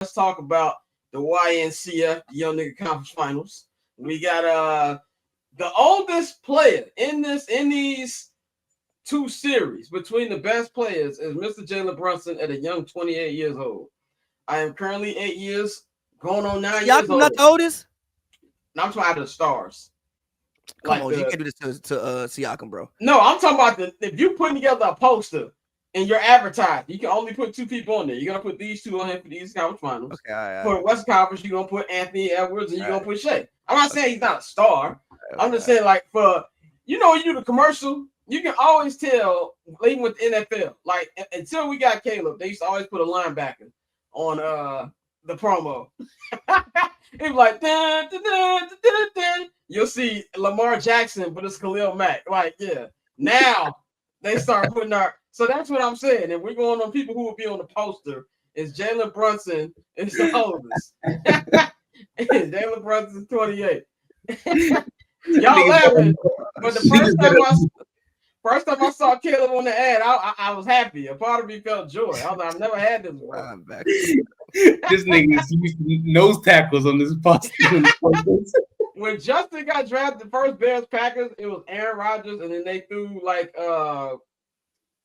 let's talk about the YNCF, the Young Nigga Conference Finals. We got the oldest player in these two series between the best players is Mr. Jalen Brunson at a young 28 years old. I am currently 8 years, going on 9 years Siakam not old. the oldest. Now I'm talking about the stars. Come Like on, you can't do this to Siakam, bro. no, I'm talking about if you putting together a poster and you're advertised, you can only put two people on there. You're gonna put these two on here for these conference finals. Okay, all right, For the Western Conference, you're gonna put Anthony Edwards and you're gonna all put Shea. I'm not saying he's not a star. right, I'm just saying like for you do the commercial, you can always tell even with the NFL. Like until we got Caleb, they used to always put a linebacker on the promo. It was like dun, dun, dun, dun, dun, dun. You'll see Lamar Jackson, but it's Khalil Mack. Like, yeah. Now they start putting our so that's what I'm saying. And we're going on people who will be on the poster. Is Jalen Brunson is the oldest. Jalen Brunson's 28. Y'all laughing, but the first time I saw Caleb on the ad, I was happy. A part of me felt joy. I was like, I've never had this before. This nigga is used to nose tackles on this poster. When Justin got drafted, the first Bears Packers, it was Aaron Rodgers, and then they threw like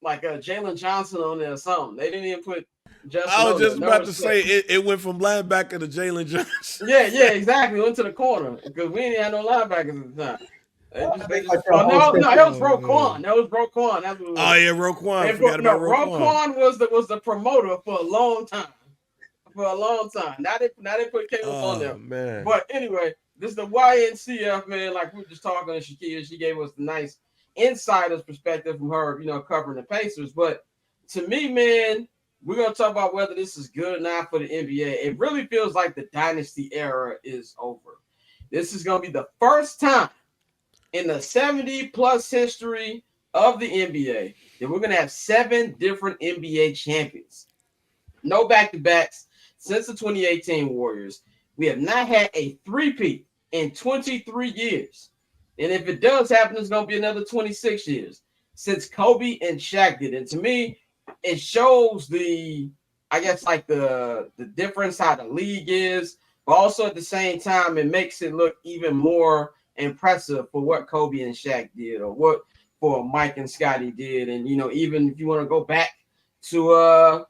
Jalen Johnson on there or something. They didn't even put Justin. I was just about to say it went from linebacker to Jalen Johnson. Yeah, exactly. Went to the corner because we didn't have no linebackers at the time. No, it was Roquan. That was Roquan. That's what it was. Oh yeah, Roquan. I forgot about Roquan was the promoter for a long time. Now they put Caleb on there. Man. But anyway, this is the YNCF, man. Like we were just talking to Shakia. She gave us the nice insider's perspective from her, covering the Pacers. But to me, man, we're gonna talk about whether this is good or not for the NBA. It really feels like the dynasty era is over. This is gonna be the first time in the 70-plus history of the NBA that we're gonna have 7 different NBA champions. No back-to-backs since the 2018 Warriors. We have not had a three-peat in 23 years. And if it does happen, it's going to be another 26 years since Kobe and Shaq did. And to me, it shows the difference how the league is, but also at the same time, it makes it look even more impressive for what Kobe and Shaq did or what for Mike and Scotty did. And, even if you want to go back to,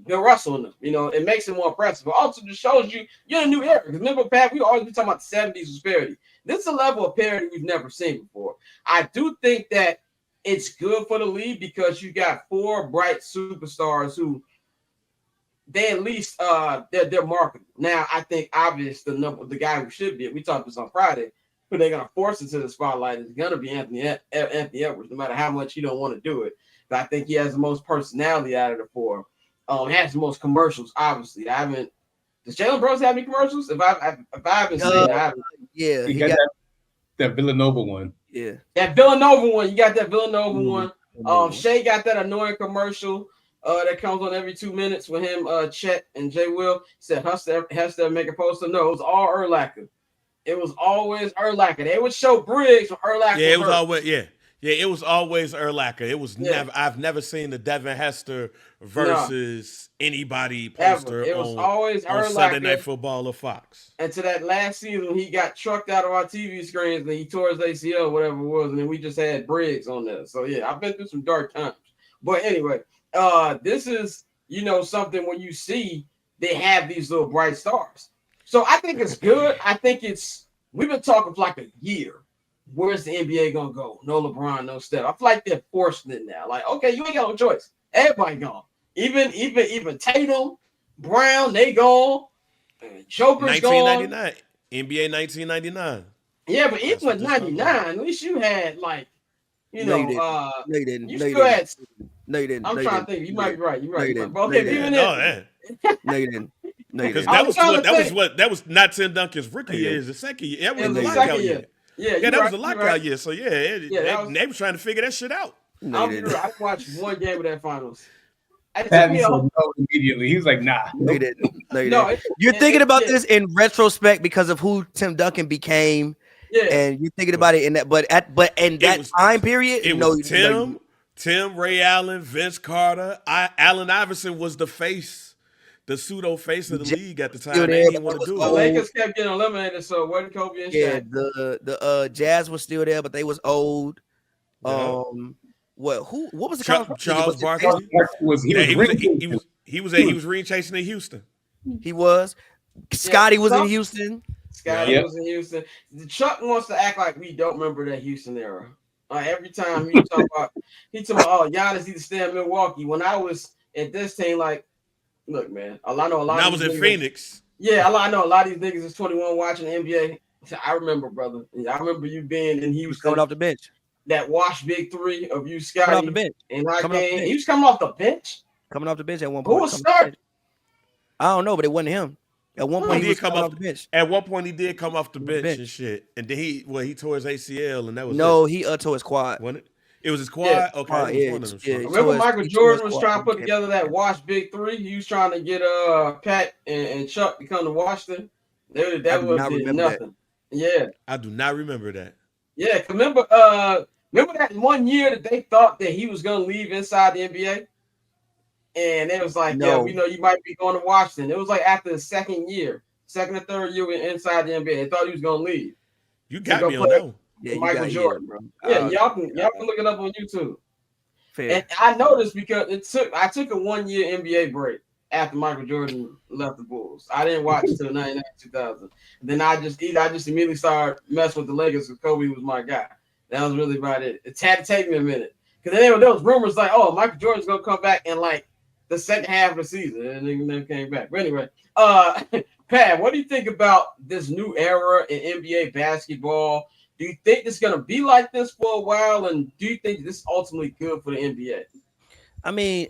Bill Russell in them. It makes it more impressive. But also just shows you're in a new era. Because remember, Pat, we always be talking about the 70s disparity. This is a level of parity we've never seen before. I do think that it's good for the league because you got 4 bright superstars who they at least they're marketable. Now, I think obvious the guy who should be, we talked this on Friday, who they're gonna force into the spotlight is gonna be Anthony Edwards, no matter how much he don't want to do it. But I think he has the most personality out of the 4. Has the most commercials, obviously. Does Jalen Brunson have any commercials? If I haven't seen it, I haven't. Yeah, he got that Villanova one. Yeah. That Villanova one. You got that Villanova one. Shea got that annoying commercial that comes on every 2 minutes with him, Chet and Jay Will. Said Hester make a poster. No, it was all Urlacher. It was always Urlacher. They would show Briggs from Urlacher. Yeah, it was always it was always Urlacher. It was never. I've never seen the Devin Hester versus anybody poster. It was always on Sunday Night Football or Fox. And to that last season, he got trucked out of our TV screens and he tore his ACL, whatever it was, and then we just had Briggs on there. So yeah, I've been through some dark times. But anyway, this is something when you see they have these little bright stars. So I think it's good. I think we've been talking for like a year. Where's the NBA gonna go? No LeBron, no Steph. I feel like they're forcing it now. Like, okay, you ain't got no choice. Everybody gone. Even Tatum, Brown, they gone. Joker's 1999. Gone. NBA 1999. Yeah, but even with 99, at least you had like, No, you didn't. You still had. No, you didn't. I'm trying to think. You might be right. You're right. No, you didn't. Okay, even then. No, you didn't. Because that was not Tim Duncan's rookie year. It's the second year. That was the lockout year. Yeah, that was the lockout year. So they were trying to figure that shit out. I watched one game of that finals. Pat said no immediately. He was like, "Nah." No, you didn't. You're thinking about this in retrospect because of who Tim Duncan became. Yeah, and you're thinking about it in that, but in that time period, it was Tim, Ray Allen, Vince Carter. Allen Iverson was the face. the pseudo face of the league at the still time. They there, didn't want to do The it. Lakers kept getting eliminated, so it wasn't Kobe and Yeah, Shaq. the Jazz was still there, but they was old. Yeah. What was the college? Charles Was it Barkley? He was ring chasing in Houston. He was. Scotty was in Houston. Scotty was in Houston. Chuck wants to act like we don't remember that Houston era. Every time he talk about, oh, Giannis need to stay in Milwaukee. When I was at this team, like, look, man, I know a lot. When I was in Phoenix. Yeah, I know a lot of these niggas is 21 watching the NBA. I remember, brother. I remember you being in Houston coming off the bench. That wash big three of you, Scotty. Coming off the bench. And I game. He was coming off the bench. Coming off the bench at one point. Who was starting? I don't know, but it wasn't him. At one point, he did come off the bench. At one point, he did come off the bench and shit. And then he tore his ACL, and that was he tore his quad. Wasn't it? It was his quad. Yeah. Okay, one of them. Yeah. Remember Michael Jordan was trying to put together that wash big three. He was trying to get Pat and Chuck to come to Washington. That was nothing. That. Yeah, I do not remember that. Yeah, remember that one year that they thought that he was going to leave inside the NBA? And it was like, yeah, we know you might be going to Washington. It was like after the second or third year inside the NBA. They thought he was going to leave. You got me on that one. Yeah, Michael Jordan, bro. Yeah, y'all can look it up on YouTube. Fair. And I noticed because I took a 1-year NBA break after Michael Jordan left the Bulls. I didn't watch until 99, 2000. Then I just immediately started messing with the Lakers because Kobe was my guy. That was really about it. It had to take me a minute because then there was rumors like, oh, Michael Jordan's gonna come back in like the second half of the season, and then never came back. But anyway, Pat, what do you think about this new era in NBA basketball? Do you think it's going to be like this for a while? And do you think this is ultimately good for the NBA? I mean,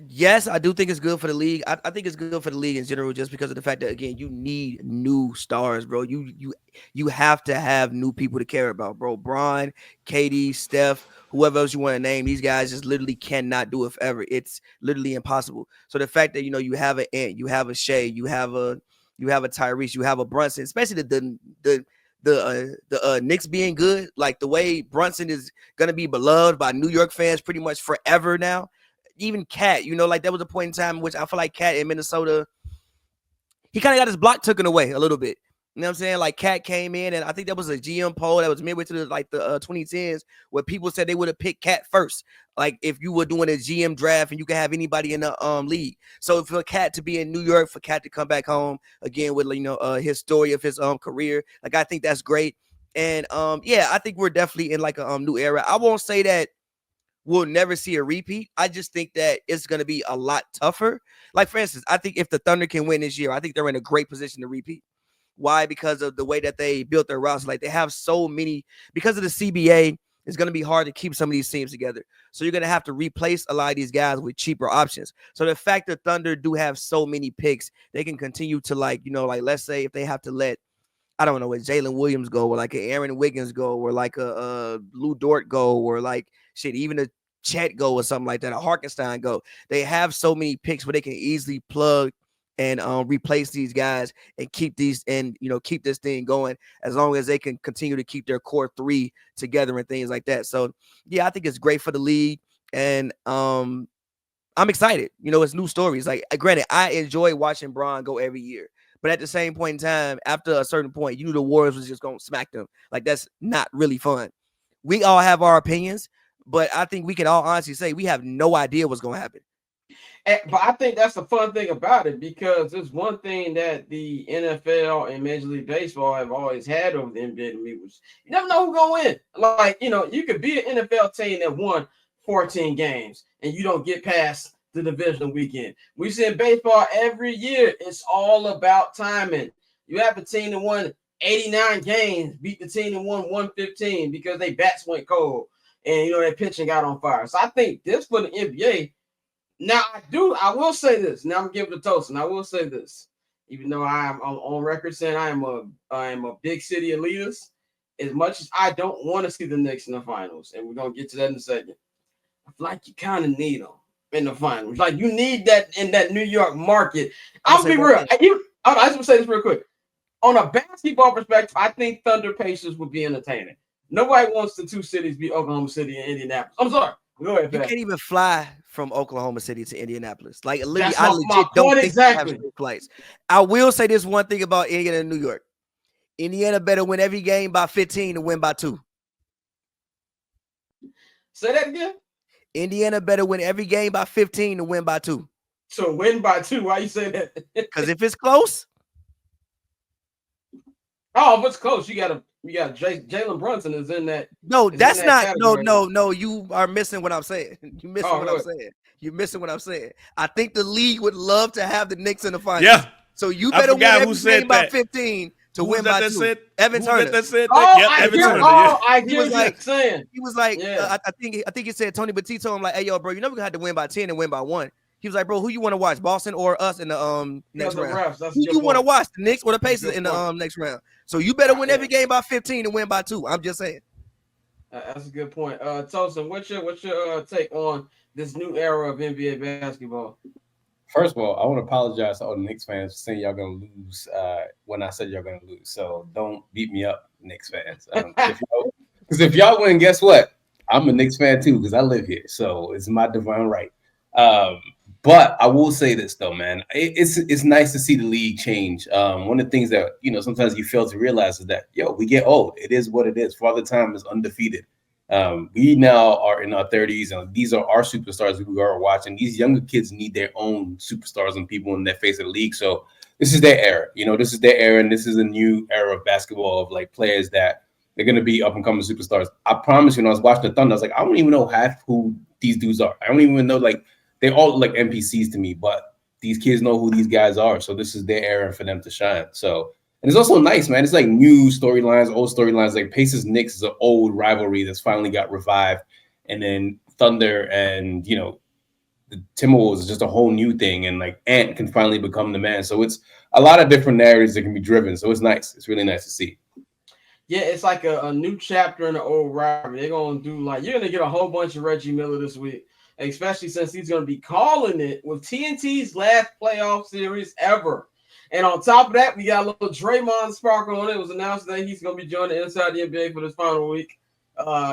yes, I do think it's good for the league. I think it's good for the league in general just because of the fact that, again, you need new stars, bro. You have to have new people to care about, bro. Bron, KD, Steph, whoever else you want to name, these guys just literally cannot do it forever. It's literally impossible. So the fact that, you have an Ant, you have a Shea, you have a Tyrese, you have a Brunson, especially the Knicks being good, like the way Brunson is gonna be beloved by New York fans pretty much forever now. Even Cat, like there was a point in time in which I feel like Cat in Minnesota, he kind of got his block taken away a little bit. You know what I'm saying? Like Cat came in, and I think that was a GM poll that was midway to the 2010s where people said they would have picked Cat first. Like if you were doing a GM draft and you could have anybody in the league. So for Cat to be in New York, for Cat to come back home again with his story of his career, like I think that's great. And I think we're definitely in like a new era. I won't say that we'll never see a repeat. I just think that it's going to be a lot tougher. Like for instance, I think if the Thunder can win this year, I think they're in a great position to repeat. Why? Because of the way that they built their roster. Like they have so many, because of the CBA, it's going to be hard to keep some of these teams together. So you're going to have to replace a lot of these guys with cheaper options. So the fact that Thunder do have so many picks, they can continue to let's say if they have to let, I don't know, a Jalen Williams go, or like an Aaron Wiggins go, or like a Lou Dort go, or like even a Chet go or something like that, a Hartenstein go. They have so many picks where they can easily plug and replace these guys and keep these and keep this thing going as long as they can continue to keep their core three together and things like that. So yeah, I think it's great for the league, and I'm excited. It's new stories. Like granted, I enjoy watching Bron go every year, but at the same point in time, after a certain point, you knew the Warriors was just gonna smack them. Like that's not really fun. We all have our opinions, but I think we can all honestly say we have no idea what's gonna happen. But I think that's the fun thing about it, because there's one thing that the NFL and Major League Baseball have always had over the NBA to me, which you never know who's going to win. Like, you could be an NFL team that won 14 games and you don't get past the divisional weekend. We see in baseball every year, it's all about timing. You have a team that won 89 games, beat the team that won 115 because their bats went cold and, their pitching got on fire. So I think this for the NBA. Now, I will say this. Now I'm giving a toast, and I will say this. Even though I'm on record saying I am a big city elitist, as much as I don't want to see the Knicks in the finals, and we're going to get to that in a second, I feel like you kind of need them in the finals. Like, you need that in that New York market. I'll be real. I just want to say this real quick. On a basketball perspective, I think Thunder Pacers would be entertaining. Nobody wants the two cities be Oklahoma City and Indianapolis. I'm sorry. Go ahead, You Pat. can't even fly from Oklahoma City to Indianapolis. Like literally, That's I my legit don't point think they have exactly. flights. I will say this one thing about Indiana and New York. Indiana better win every game by 15 to win by 2. Say that again. Indiana better win every game by 15 to win by 2. So win by 2. Why you say that? Because if it's close, if it's close, you got Jalen Brunson is in that. No, that's not. Category. No. You are missing what I'm saying. You missing what I'm saying. You're missing what I'm saying. I think the league would love to have the Knicks in the finals. Yeah. So you better win every game by 15 to who win by 2. Said? Evan Turner. That said that? Yep, Evan Turner. I get what you're saying. He was like, I think he said Tony Batiste told him like, hey yo, bro, you never gonna have to win by 10 and win by 1. He was like, bro, who you want to watch, Boston or us in the next round? Who you want to watch, the Knicks or the Pacers in the next round? So you better win every game by 15 and win by 2. I'm just saying. That's a good point. Tosin, what's your take on this new era of NBA basketball? First of all, I want to apologize to all the Knicks fans for saying y'all gonna lose when I said y'all gonna lose. So don't beat me up, Knicks fans. Because if y'all win, guess what? I'm a Knicks fan too because I live here. So it's my divine right. But I will say this though, man, it's nice to see the league change. One of the things that sometimes you fail to realize is that we get old. It is what it is. Father Time is undefeated. We now are in our 30s, and these are our superstars we are watching. These younger kids need their own superstars and people in their face of the league. So this is their era. This is their era, and this is a new era of basketball of like players that they're going to be up and coming superstars. I promise you, when I was watching the Thunder, I was like, I don't even know half who these dudes are. I don't even know, like, they all look like NPCs to me, but these kids know who these guys are. So this is their era for them to shine. So, and it's also nice, man. It's like new storylines, old storylines. Like Pacers Knicks is an old rivalry that's finally got revived. And then Thunder and, the Timberwolves is just a whole new thing. And like Ant can finally become the man. So it's a lot of different narratives that can be driven. So it's nice. It's really nice to see. Yeah, it's like a new chapter in the old rivalry. They're going to do you're going to get a whole bunch of Reggie Miller this week. Especially since he's going to be calling it with TNT's last playoff series ever. And on top of that, we got a little Draymond sparkle on it. It was announced that he's going to be joining Inside the NBA for this final week.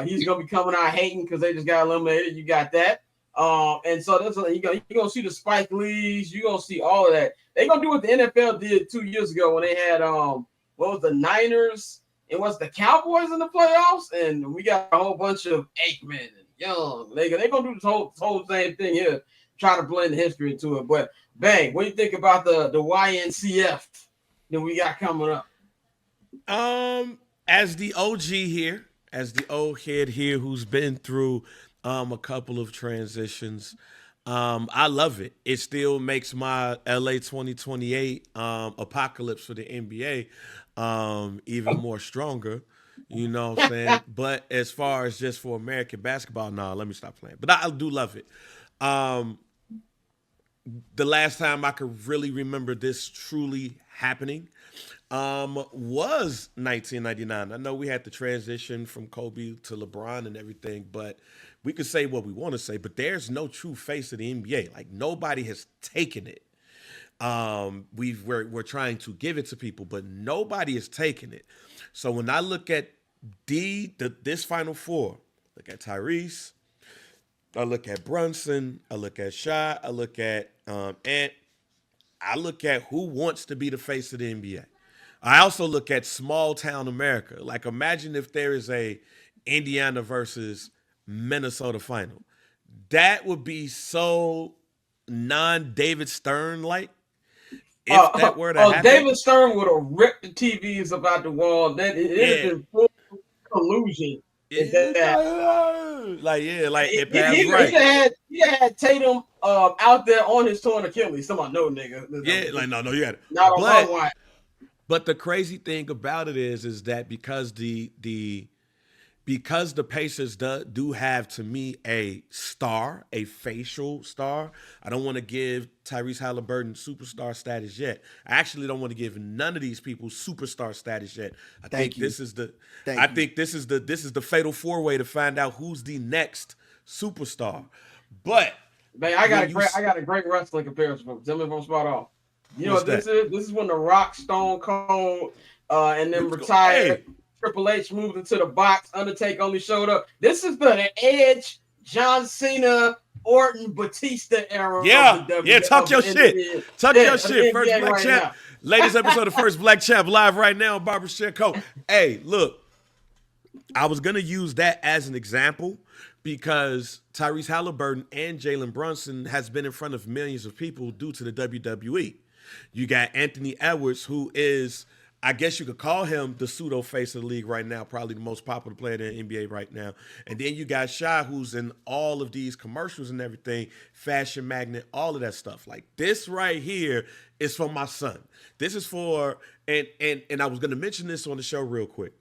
He's going to be coming out hating because they just got eliminated. You got that. And so that's you're going to see the Spike Lees. You're going to see all of that. They're going to do what the NFL did 2 years ago when they had, what was the Niners? It was the Cowboys in the playoffs. And we got a whole bunch of Aikman and Young. They're going to do this whole same thing here, try to blend history into it. But, Bang, what do you think about the YNCF that we got coming up? As the OG here, as the old head here who's been through a couple of transitions, I love it. It still makes my LA 2028 apocalypse for the NBA even more stronger. You know what I'm saying? But as far as just for American basketball, let me stop playing. But I do love it. The last time I could really remember this truly happening was 1999. I know we had the transition from Kobe to LeBron and everything, but we could say what we want to say, but there's no true face of the NBA. Like, nobody has taken it. We're trying to give it to people, but nobody is taking it. So when I look at this Final Four, look at Tyrese, I look at Brunson, I look at Shai, I look at Ant, I look at who wants to be the face of the NBA. I also look at small town America. Like, imagine if there is a Indiana versus Minnesota final. That would be so non-David Stern-like. If that were to happen. David Stern would have ripped the TVs about the wall. That it has been full collusion. It passed right. He had Tatum out there on his torn Achilles. Somebody, no, nigga. No, you had it. Not on one. But the crazy thing about it is that because the Pacers do have, to me, a star, a facial star. I don't want to give Tyrese Halliburton superstar status yet. I actually don't want to give none of these people superstar status yet. I think this is the fatal four-way to find out who's the next superstar. But man, I got a great wrestling comparison. Tell me if I'm spot on. You know what this is? This is when the Rock, Stone Cold, and then retired. Triple H moved into the box. Undertaker only showed up. This is the Edge John Cena, Orton, Batista era Yeah, of the yeah. Talk of your the shit. NBA. Talk Yeah, your of the shit. First NBA Black right Champ. now. Latest episode of First Black Champ live right now on Barbershop Co. Hey, look, I was gonna use that as an example because Tyrese Halliburton and Jalen Brunson has been in front of millions of people due to the WWE. You got Anthony Edwards, who is, I guess you could call him the pseudo face of the league right now, probably the most popular player in the NBA right now. And then you got Shy, who's in all of these commercials and everything, Fashion Magnet, all of that stuff. Like this right here is for my son. This is for, and I was gonna mention this on the show real quick.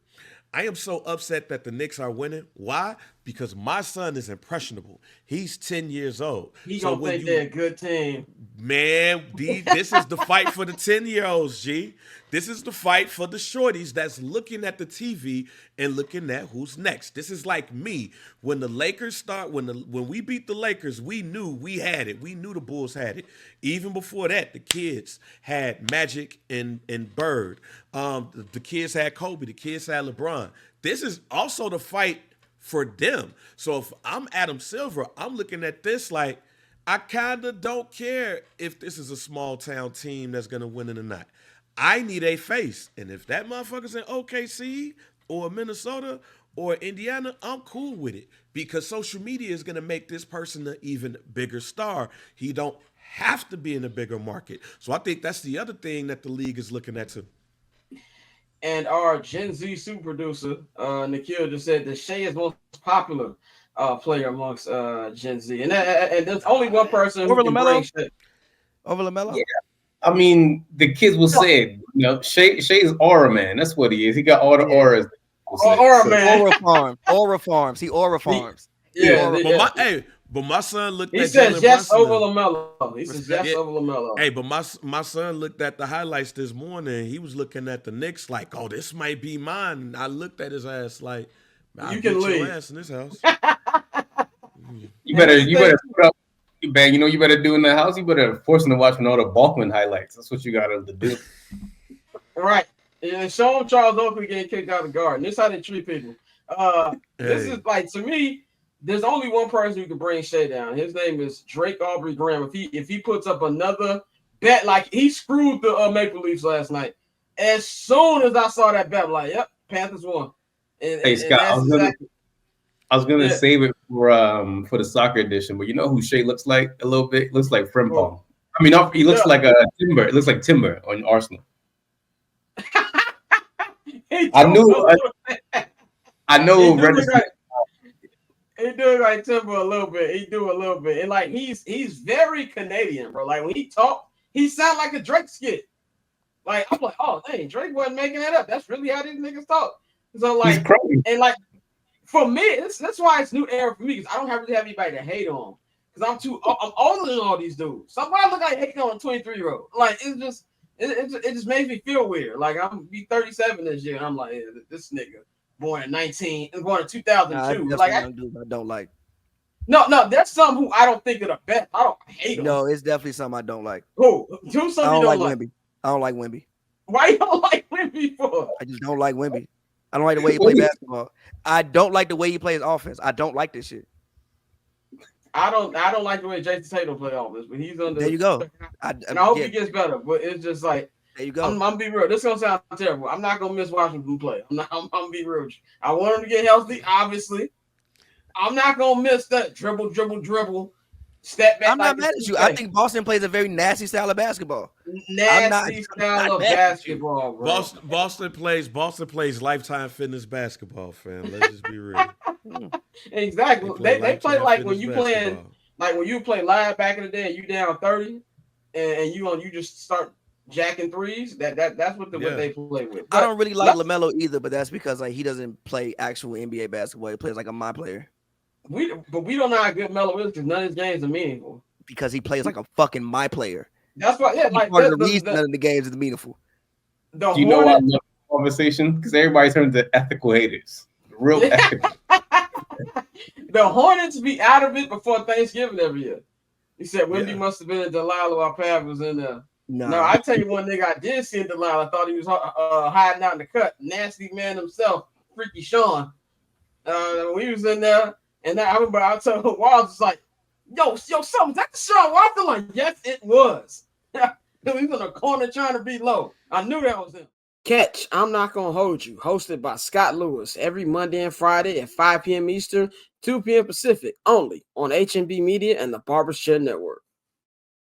I am so upset that the Knicks are winning. Why? Because my son is impressionable. He's 10 years old. He So gonna when think you, they're a good team. man, this is the fight for the 10-year-olds, G. This is the fight for the shorties that's looking at the TV and looking at who's next. This is like me. When the Lakers when we beat the Lakers, we knew we had it. We knew the Bulls had it. Even before that, the kids had Magic and Bird. The kids had Kobe. The kids had LeBron. This is also the fight for them. So if I'm Adam Silver, I'm looking at this like, I kind of don't care if this is a small town team that's going to win it or not. I need a face. And if that motherfucker's in OKC or Minnesota or Indiana, I'm cool with it because social media is going to make this person an even bigger star. He don't have to be in a bigger market. So I think that's the other thing that the league is looking at too. And our Gen Z super producer, Nikhil, just said that Shea is most popular player amongst Gen Z. And there's only one person who Over can bring LaMelo? Shea. Over LaMelo? Yeah. I mean, the kids will say it. You know, Shay's aura man. That's what he is. He got all the Yeah. auras. Or man. Aura Farms. Aura Farms. He Aura Farms. Yeah, But my son looked he at says Jalen yes Brunson. over LaMelo. He says yes Yeah. over LaMelo. Hey, but my son looked at the highlights this morning. He was looking at the Knicks like, oh, this might be mine. And I looked at his ass like, I'll You can beat your leave. ass in this house. You better put up, man. You know you better do in the house. You better force him to watch all the Balkman highlights. That's what you got to do. Right. And show him Charles Oakley getting kicked out of the garden. This is how they treat people. This is like, to me, there's only one person who can bring Shea down. His name is Drake Aubrey Graham. If he puts up another bet, like he screwed the Maple Leafs last night. As soon as I saw that bet, I'm like, yep, Panthers won. Hey Scott, I was gonna save it for the soccer edition, but you know who Shea looks like a little bit? Looks like Frimpong. I mean, he looks like a Timber. It looks like Timber on Arsenal. I know. He do like Timber a little bit. He do a little bit, and like he's very Canadian, bro. Like when he talk, he sound like a Drake skit. Like I'm like, oh dang, Drake wasn't making that up. That's really how these niggas talk. So like, and like for me, that's why it's new era for me because I don't really have anybody to hate on because I'm older than all these dudes. Somebody look like hating on a 23-year-old. Like it just makes me feel weird. Like I'm be 37 this year, and I'm like, this nigga born in 2002. Nah, like I don't like. No, that's some who I don't think are the best. I don't hate them. No, it's definitely something I don't like. Who? Do something I you don't don't like Wemby. I don't like Wemby. Why you don't like Wemby for? I just don't like Wemby. I don't like the way he plays basketball. I don't like the way he plays offense. I don't like this shit. I don't like the way Jason Tatum play offense, but he's under. There you go. I hope he gets better, but it's just like. There you go. I'm gonna be real. This is gonna sound terrible. I'm not gonna miss watching him play. I'm gonna be real. I want him to get healthy, obviously. I'm not gonna miss that dribble, step back. I'm not mad at you. I think Boston plays a very nasty style of basketball. Nasty style of basketball, bro. Boston plays Lifetime Fitness basketball, fam. Let's just be real. Exactly. They play like when you playing, like when you play live back in the day, and you down 30, and you just start jacking threes. That's what they play with. But I don't really like LaMelo either, but that's because like he doesn't play actual NBA basketball. He plays like a my player. We don't know how good Melo is because none of his games are meaningful. Because he plays like a fucking my player. That's why. Yeah, like part of the reason none of the games is meaningful. Do you know why I love the conversation? Because everybody turns to ethical haters. Real ethical. The Hornets be out of it before Thanksgiving every year. He said Wemby must have been in Delilah while Pav was in there. No, I tell you one nigga I did see in Delilah. I thought he was hiding out in the cut. Nasty man himself, Freaky Sean. When he was in there, And I remember I told Walls was like, yo, son, was that the Sean Walker? Like, yes, it was. He was in the corner trying to be low. I knew that was him. Catch I'm Not Gonna Hold You, hosted by Scott Lewis, every Monday and Friday at 5 p.m. Eastern, 2 p.m. Pacific, only on HMB Media and the Barbershop Network.